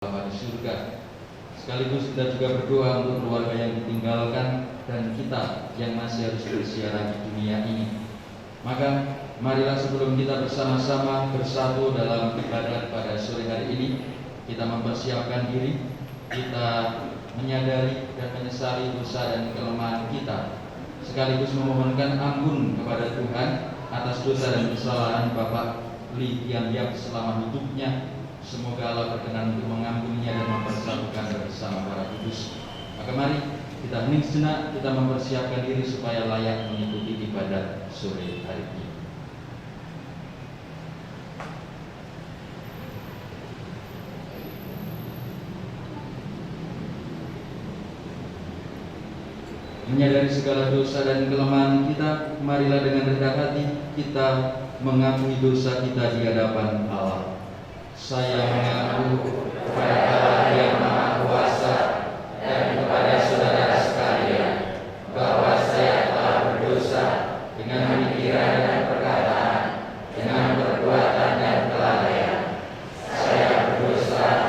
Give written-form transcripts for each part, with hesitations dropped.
Bapa di surga. Sekaligus kita juga berdoa untuk keluarga yang ditinggalkan dan kita yang masih harus bersiaran di dunia ini. Maka marilah sebelum kita bersama-sama bersatu dalam ibadat pada sore hari ini, kita mempersiapkan diri, kita menyadari dan menyesali dosa dan kelemahan kita, sekaligus memohonkan ampun kepada Tuhan atas dosa dan kesalahan Bapak Li Tian Yap selama hidupnya. Semoga Allah berkenan untuk mengampuninya dan mempersatukan bersama para kudus. Maka mari kita hening sejenak, kita mempersiapkan diri supaya layak mengikuti ibadat sore hari ini. Menyadari segala dosa dan kelemahan kita, marilah dengan rendah hati kita mengakui dosa kita di hadapan Allah. Saya mengaku kepada Allah yang Maha Kuasa dan kepada saudara sekalian bahwa saya telah berdosa dengan pikiran dan perkataan, dengan perbuatan dan kelalaian. Saya berdosa,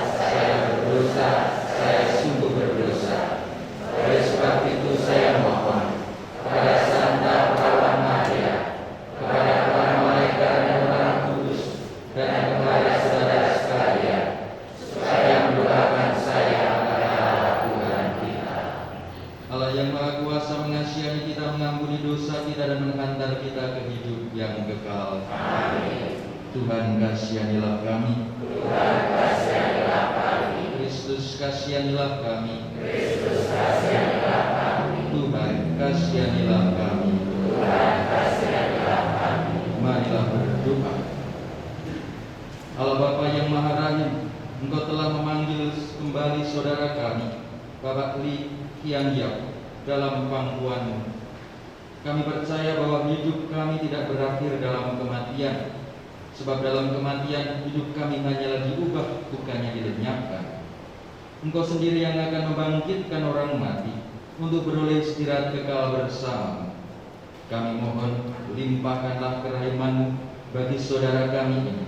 saya sungguh berdosa. Oleh sebab itu saya mohon kepada Santa Perawan Maria, kepada para malaikat dan orang kudus, dan kepada saudara sekalian, supaya mendoakan saya kepada Allah Tuhan kita. Allah yang Maha Kuasa mengasihani kita, mengampuni dosa kita, dan menghantar kita ke hidup yang kekal. Amin. Tuhan kasihanilah kami. Tuhan kasihanilah kami. Kristus kasihanilah kami. Kristus kasihanilah kami. Tuhan kasihanilah kami. Tuhan kasihanilah kami. Marilah berdoa. Allah Bapa yang Maha Rahim, Engkau telah memanggil kembali saudara kami, Bapak Li Tian Yap, dalam pangkuan-Mu. Kami percaya bahwa hidup kami tidak berakhir dalam kematian, sebab dalam kematian hidup kami hanyalah diubah, bukannya dilenyapkan. Engkau sendiri yang akan membangkitkan orang mati untuk beroleh istirahat kekal bersama-Mu. Kami mohon, limpahkanlah kerahiman-Mu bagi saudara kami ini.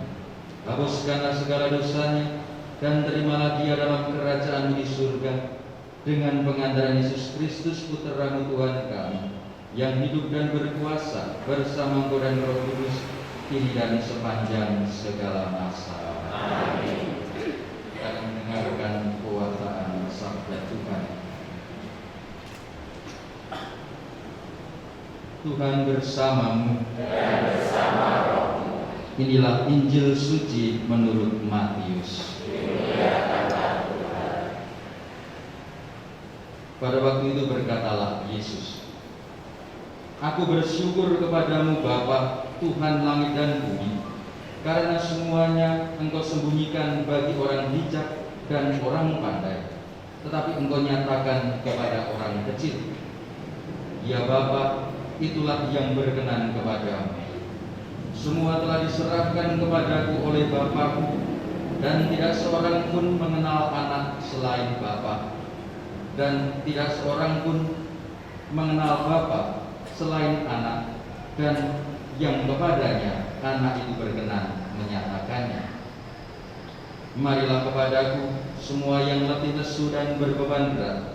Hapuskanlah segala dosanya dan terimalah dia dalam kerajaan di surga dengan pengantaran Yesus Kristus Putra-Mu Tuhan kami, yang hidup dan berkuasa bersama Engkau dan Roh Kudus kini dan sepanjang segala masa. Amin. Kita akan mendengarkan pewartaan sabda Tuhan. Tuhan bersamamu dan bersama rohmu. Inilah Injil suci menurut Matius. Pada waktu itu berkatalah Yesus, Aku bersyukur kepadamu Bapa, Tuhan langit dan bumi, karena semuanya Engkau sembunyikan bagi orang bijak dan orang pandai, tetapi Engkau nyatakan kepada orang kecil. Ya Bapa, itulah yang berkenan kepadamu. Semua telah diserahkan kepadaku oleh Bapa-Ku, dan tidak seorang pun mengenal anak selain Bapa, dan tidak seorang pun mengenal Bapa selain anak, dan yang kepadanya anak itu berkenan menyatakannya. Marilah kepadaku semua yang letih lesu dan berbeban berat,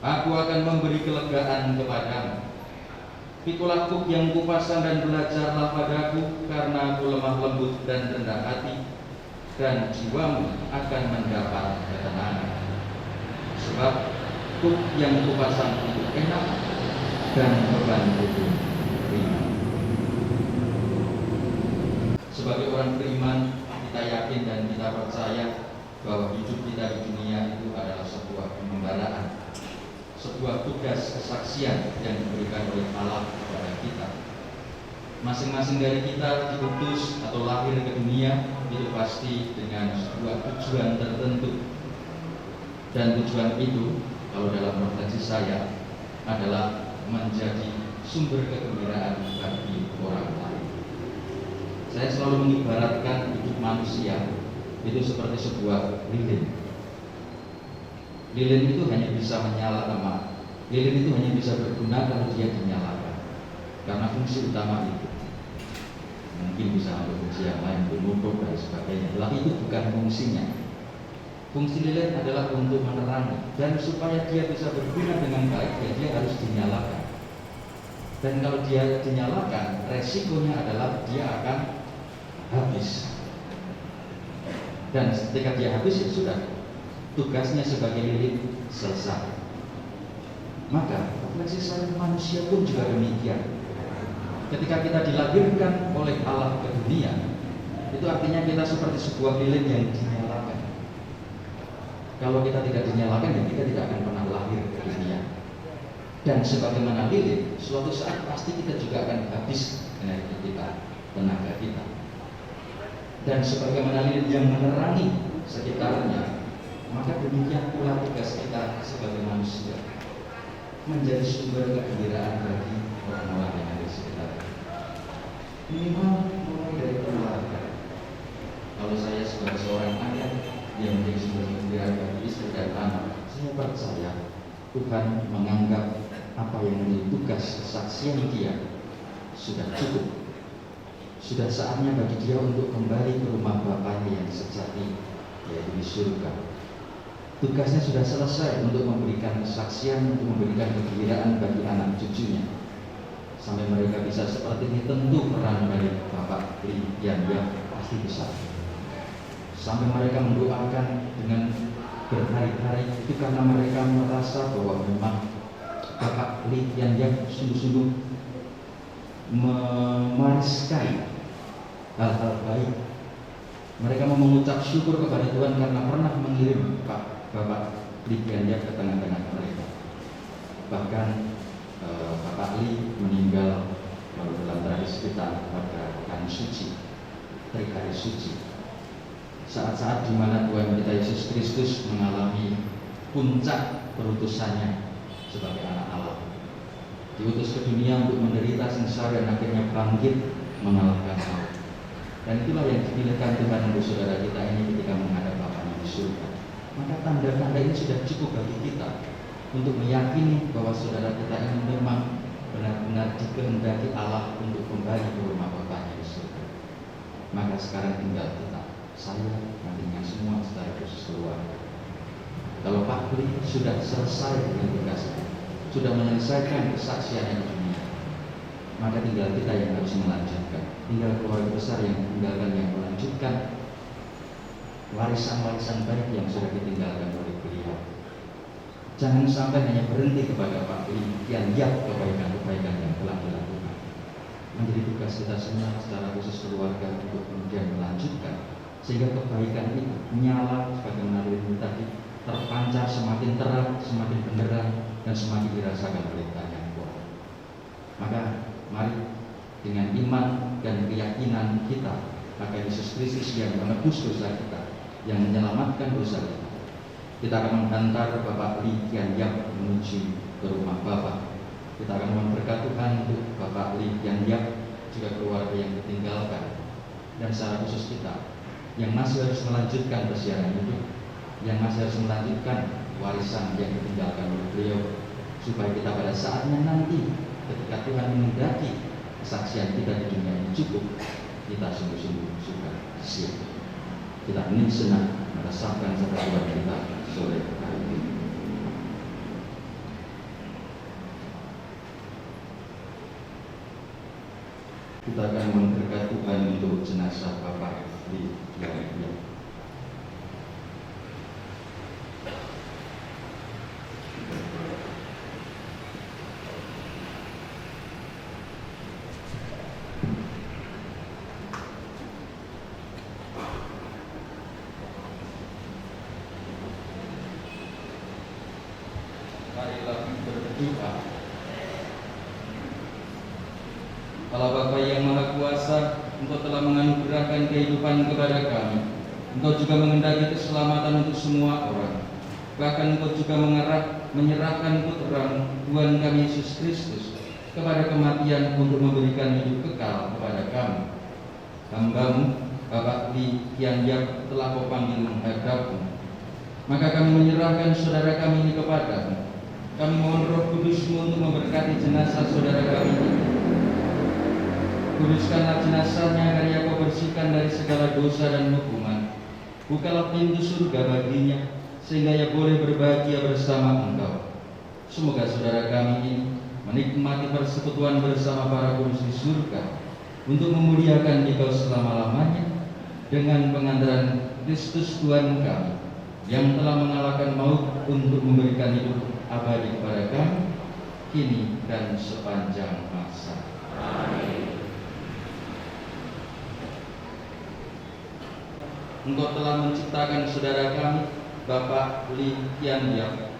aku akan memberi kelegaan kepadamu. Pikulah kuk yang kupasang dan belajarlah padaku, karena aku lemah lembut dan rendah hati, dan jiwamu akan mendapat ketenangan. Sebab kuk yang kupasang itu enak dan beban itu ringan. Sebagai orang beriman, kita yakin dan kita percaya bahwa hidup kita di dunia itu adalah sebuah pengembaraan, sebuah tugas kesaksian yang diberikan oleh Allah kepada kita. Masing-masing dari kita diutus atau lahir ke dunia itu pasti dengan sebuah tujuan tertentu. Dan tujuan itu, kalau dalam refleksi saya, adalah menjadi sumber kegembiraan bagi orang lain. Saya selalu mengibaratkan hidup manusia itu seperti sebuah lilin. Lilin itu hanya bisa menyala, lilin itu hanya bisa berguna kalau dia dinyalakan, karena fungsi utama itu. Mungkin bisa ada fungsi yang lain, menutup dan sebagainya, tapi itu bukan fungsinya. Fungsi lilin adalah untuk menerangi, dan supaya dia bisa berguna dengan baik, ya dia harus dinyalakan. Dan kalau dia dinyalakan, resikonya adalah dia akan habis. Dan ketika dia habis, ya sudah, tugasnya sebagai lilin selesai. Maka refleksi saya manusia pun juga demikian. Ketika kita dilahirkan oleh Allah ke dunia, itu artinya kita seperti sebuah lilin yang dinyalakan. Kalau kita tidak dinyalakan, ya kita tidak akan pernah lahir ke dunia. Dan sebagaimana lilin, suatu saat pasti kita juga akan habis energi kita, tenaga kita. Dan sebagaimana lilin yang menerangi sekitarnya, maka demikian pula tugas kita sebagai manusia, menjadi sumber kegembiraan bagi orang-orang yang ada di sekitar. Minimal mulai dari keluarga. Kalau saya sebagai seorang ayah yang menjadi sumber kegembiraan bagi istri dan anak, saya percaya Tuhan menganggap apa yang menjadi tugas kesaksian dia sudah cukup. Sudah saatnya bagi dia untuk kembali ke rumah Bapaknya yang sejati, yaitu di surga. Tugasnya sudah selesai untuk memberikan kesaksian, untuk memberikan kegembiraan bagi anak cucunya. Sampai mereka bisa seperti ini, tentu peran dari Bapak yang pasti besar. Sampai mereka mendoakan dengan berhari-hari, itu karena mereka merasa bahwa memang Bapak yang sungguh-sungguh mewariskan hal-hal baik. Mereka mau mengucap syukur kepada Tuhan karena pernah mengirim Bapak Lidian ke tengah-tengah mereka. Bahkan Bapak Li meninggal dalam tradisi kita pada pekan suci, hari suci. Saat-saat di mana Tuhan kita Yesus Kristus mengalami puncak perutusannya sebagai anak Allah, diutus ke dunia untuk menderita sengsara dan akhirnya bangkit mengalahkan maut. Dan itulah yang dipilihkan Tuhan untuk saudara kita ini ketika menghadap Bapaknya di surga. Maka tanda-tanda ini sudah cukup bagi kita untuk meyakini bahwa saudara kita ini memang benar-benar dikehendaki Allah untuk kembali ke rumah Bapaknya di surga. Maka sekarang tinggal kita, saya, nantinya semua secara khusus keluarga. Kalau Pak Bli sudah selesai dengan tugasnya, sudah menyelesaikan kesaksiannya di dunia, maka tinggal kita yang harus melanjutkan. Tinggal keluarga besar yang meninggalkan, yang melanjutkan warisan-warisan baik yang sudah ditinggalkan oleh beliau. Jangan sampai hanya berhenti kepada Pak Bli yang kebaikan-kebaikan yang telah dilakukan. Menjadi tugas kita semua secara khusus keluarga untuk kemudian melanjutkan, sehingga kebaikan itu menyala sebagaimana lilin tadi, terpancar semakin terang, semakin benderang, dan semakin dirasakan oleh banyak orang. Maka mari dengan iman dan keyakinan kita akan Yesus Kristus yang menebus dosa kita, yang menyelamatkan dosa kita akan menghantar Bapak Li Kian Yap menuju ke rumah Bapak. Kita akan memberkat Tuhan untuk Bapak Li Kian Yap, juga keluarga yang ditinggalkan, dan secara khusus kita yang masih harus melanjutkan persiapan hidup, yang masih harus melanjutkan warisan yang ditinggalkan oleh beliau, supaya kita pada saatnya nanti ketika Tuhan menghendaki kesaksian kita di dunia ini cukup, kita sungguh-sungguh sudah siap. Kita ingin senang merasakan persatuan kita sore hari ini. Kita akan memberkat Tuhan untuk jenazah Bapak di yang Allah Bapa yang Maha Kuasa, Engkau telah menganugerahkan kehidupan kepada kami. Engkau juga menghendaki keselamatan untuk semua orang. Bahkan Engkau juga menyerahkan putra Tuhan kami Yesus Kristus kepada kematian untuk memberikan hidup kekal kepada kami. Hamba-Mu, Bapak Li Kian Yap telah Kau panggil menghadap-Mu. Maka kami menyerahkan saudara kami ini kepada-Mu. Kami mohon Roh Kudus-Mu untuk memberkati jenazah saudara kami ini. Kuduskanlah jenazahnya agar Ia Kau bersihkan dari segala dosa dan hukuman. Bukalah pintu surga baginya, sehingga ia boleh berbahagia bersama Engkau. Semoga saudara kami ini menikmati persekutuan bersama para kudus di surga, untuk memuliakan Engkau selama-lamanya, dengan pengantaran Kristus Tuhan kami, yang telah mengalahkan maut untuk memberikan hidup abadi kepada kami, kini dan sepanjang masa. Amin. Engkau telah menciptakan saudara kami, Bapak Li Kian Yap,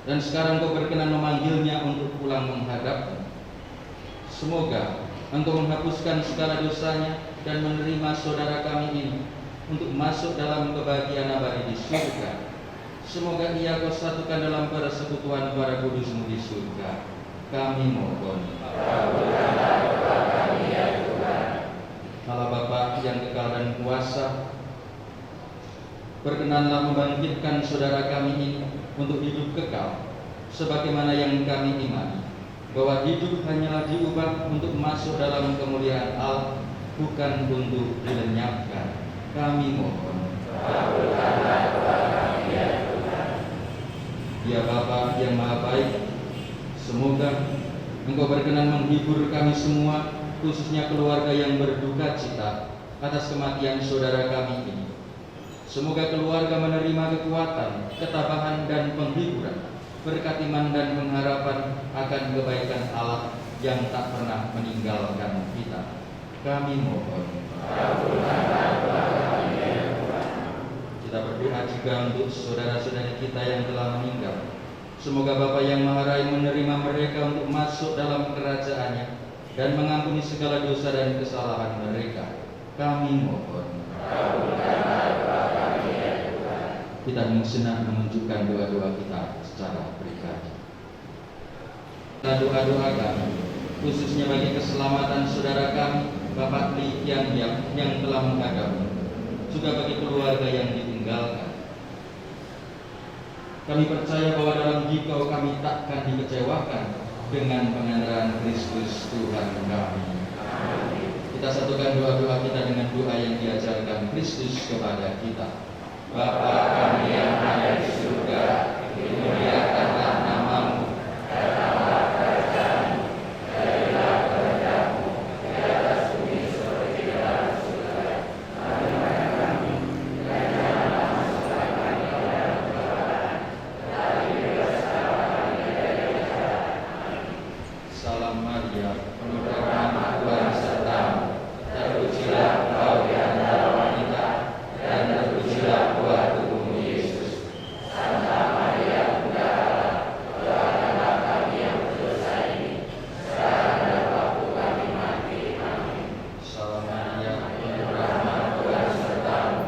dan sekarang Engkau berkenan memanggilnya untuk pulang menghadap. Semoga Engkau menghapuskan segala dosanya dan menerima saudara kami ini untuk masuk dalam kebahagiaan abadi di surga. Semoga ia Kau satukan dalam persekutuan para kudus-Mu di surga. Kami mohon. Allah Bapa yang kekal dan kuasa, berkenanlah membangkitkan saudara kami ini untuk hidup kekal, sebagaimana yang kami imani, bahwa hidup hanyalah diubah untuk masuk dalam kemuliaan Allah, bukan untuk dilenyapkan. Kami mohon. Ya Bapa yang Maha Baik, semoga Engkau berkenan menghibur kami semua, khususnya keluarga yang berduka cita atas kematian saudara kami ini. Semoga keluarga menerima kekuatan, ketabahan dan penghiburan, berkat iman dan pengharapan akan kebaikan Allah yang tak pernah meninggalkan kita. Kami mohon. Kita berdoa juga untuk saudara-saudari kita yang telah meninggal. Semoga Bapa yang Maha Rai menerima mereka untuk masuk dalam kerajaan-Nya dan mengampuni segala dosa dan kesalahan mereka. Kami mohon. Kita sejenak menunjukkan doa-doa kita secara pribadi. Kita doa-doa kami, khususnya bagi keselamatan saudara kami, Bapak Li Kian yang telah menghadap, juga bagi keluarga yang ditinggalkan. Kami percaya bahwa dalam Dikau kami takkan dikecewakan dengan pengantaran Kristus Tuhan kami. Kita satukan doa-doa kita dengan doa yang diajarkan Kristus kepada kita. Bapa kami yang ada di surga, dimuliakanlah nama-Mu, datanglah kerajaan-Mu, jadilah kehendak-Mu di atas bumi seperti di dalam surga. Beri makan kami, dan janganlah masukkan kami ke dalam pencobaan, tetapi bebaskanlah kami dari jahat. Salam Maria, penuh rahmat, Tuhan serta-Mu, terpujilah Engkau di antara wanita, dan terpujilah buah tubuh-Mu Yesus. Santa Maria Bunda Allah, doakanlah kami yang berdosa ini, sekarang dan waktu kami mati. Amin. Salam Maria, penuh rahmat, Tuhan serta-Mu,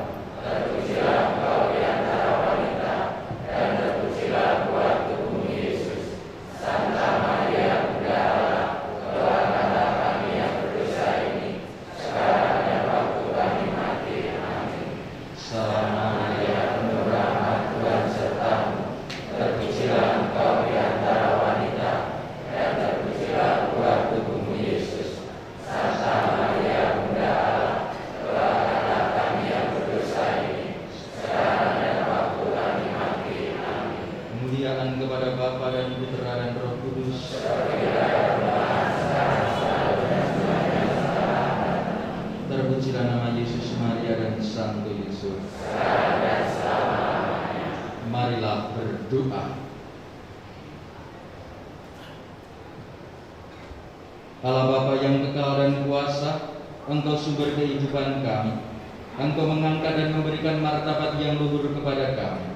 terpujilah Engkau di antara wanita, dan terpujilah buah tubuh-Mu Yesus. Santa Maria Bunda Allah, doakanlah kami yang berdosa ini, sekarang dan waktu kami mati. Amin. Salam Maria, penuh rahmat, Tuhan serta-Mu, terpujilah Engkau di antara wanita, dan terpujilah buah tubuh-Mu Yesus. Santa Maria Bunda Allah, doakanlah kami yang berdosa ini, sekarang dan waktu kami mati. Amin. Kemuliaan kepada Bapa dan Putra dan Roh Kudus. Terpujilah nama Yesus, Maria dan Santo Yesus. Marilah berdoa. Allah Bapa yang kekal dan kuasa, Engkau sumber kehidupan kami. Engkau mengangkat dan memberikan martabat yang luhur kepada kami.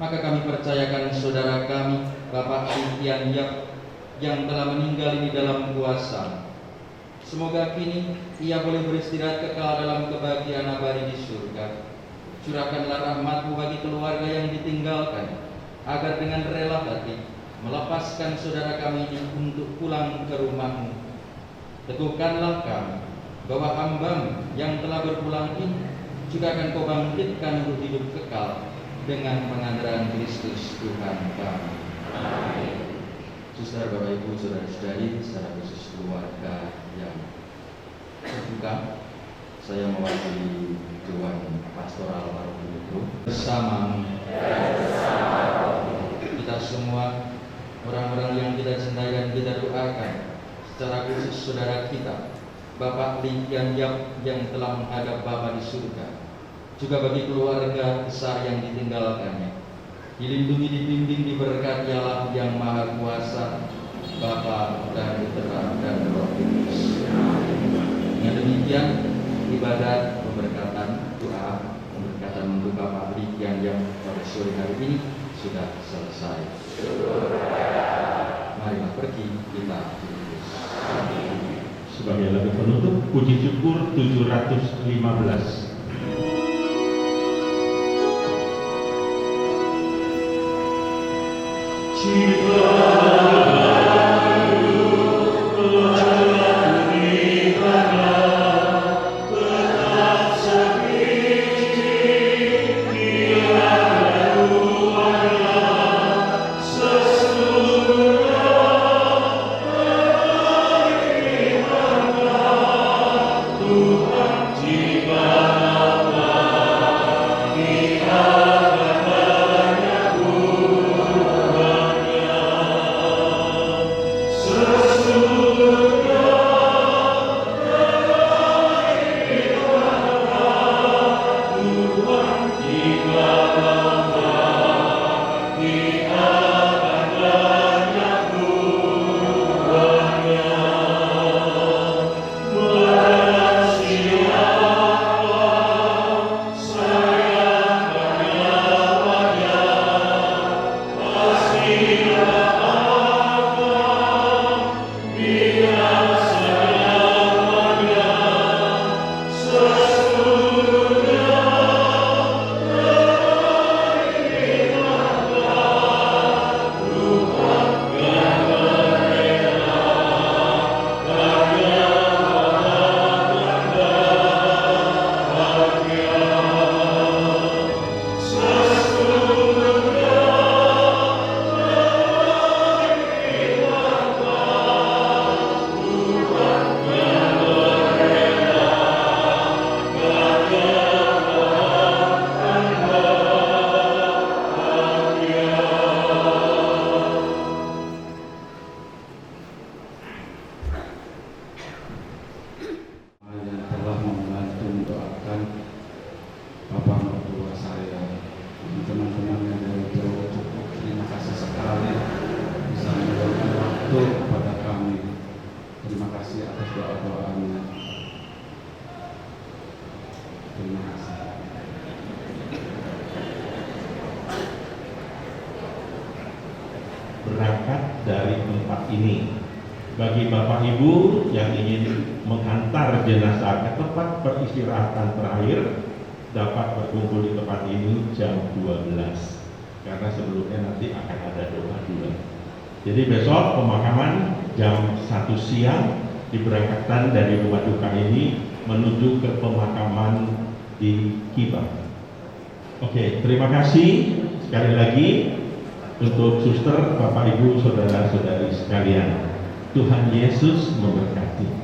Maka kami percayakan saudara kami, Bapak Kian Yap, yang telah meninggal ini dalam kuasa. Semoga kini ia boleh beristirahat kekal dalam kebahagiaan abadi di surga. Curahkanlah rahmat-Mu bagi keluarga yang ditinggalkan, agar dengan rela hati melepaskan saudara kami ini untuk pulang ke rumah-Mu. Teguhkanlah kami bahwa hamba-Mu yang telah berpulang ini juga akan Kau bangkitkan untuk hidup kekal dengan pengantaran Kristus Tuhan kami. Amin. Saudara, Bapak, Ibu, saudara-saudari, secara khusus keluarga yang berduka, saya mewakili Tuhan pastoral Baru itu bersama kita semua, orang-orang yang kita cintai dan kita doakan, secara khusus saudara kita Bapak Lee Yan Yap yang telah menghadap Bapa di surga, juga bagi keluarga besar yang ditinggalkannya, dilindungi, dibimbing, diberkati Allah yang Maha Kuasa, Bapa dan Putra dan Roh Kudus. Dengan demikian ibadat pemberkatan doa pemberkatan untuk Bapak Lee Yan Yap pada sore hari ini sudah selesai. Marilah pergi kita dibungkus. Sebagai lagu penutup, puji syukur 715. Berangkat dari tempat ini, bagi Bapak Ibu yang ingin mengantar jenazah ke tempat peristirahatan terakhir, dapat berkumpul di tempat ini jam 12, karena sebelumnya nanti akan ada doa dulu. Jadi besok pemakaman jam 1 siang, diberangkatkan dari rumah duka ini menuju ke pemakaman di Kibang. Oke, terima kasih sekali lagi untuk suster, Bapak Ibu, saudara-saudari sekalian. Tuhan Yesus memberkati.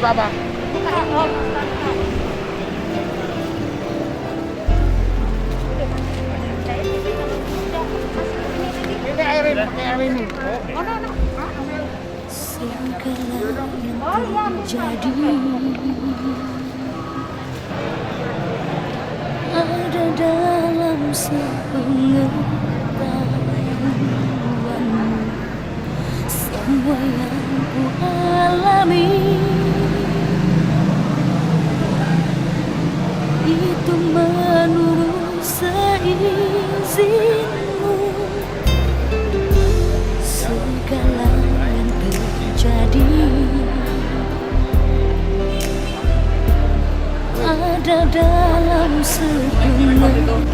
apa-apa. Ini air ini, pakai air ini. Segala yang terjadi ada dalam sepengetahuanmu. Semua yang ku alami itu menurut seizinmu. Segala yang terjadi ada dalam sepengetahuanmu.